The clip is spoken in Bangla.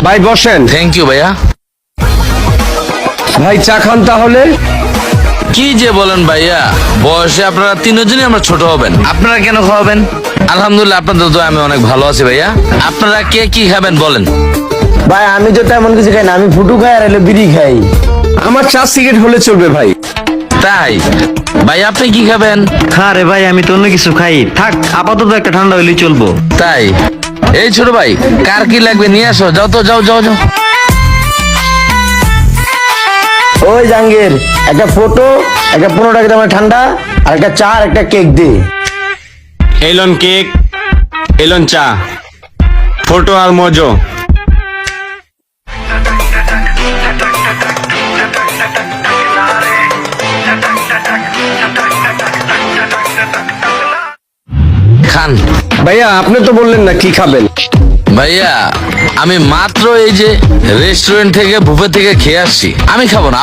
ভাই বসেন। থ্যাংক ইউ ভাইয়া। ভাই চা খান তাহলে। কি যে বলেন ভাইয়া, বয়সে আপনারা তিনজনই আমরা ছোট হবেন, আপনারা কেন খাওয়াবেন? আলহামদুলিল্লাহ আপনাদের তো আমি অনেক ভালো আছি ভাইয়া। আপনারা কে কি খাবেন বলেন? ভাই আমি তো তেমন কিছু খাই না, আমি ফুটু খাই আর হলো বিড়ি খাই। আমার চা সিগারেট হলে চলবে ভাই। তাই ভাই আপনি কি খাবেন? হ্যাঁ রে ভাই, আমি তো অন্য কিছু খাই, থাক আপাতত একটা ঠান্ডা হইলেই চলবো। তাই এই ছোট ভাই, কার কি লাগবে নিয়ে আসো, যাও তো, যাও যাও যাও। ওই জাহাঙ্গীর, একটা ফটো, একটা 15 টাকা দামের ঠান্ডা, আর একটা চা আর একটা কেক দে। এলন কেক, এলন চা, ফটো আর মজো। খান। ভাইয়া আপনি তো বললেন না কি খাবেন। ভাইয়া আমি মাত্র এই যে রেস্টুরেন্ট থেকে বুফে থেকে খেয়ে আসছি, আমি খাবো না।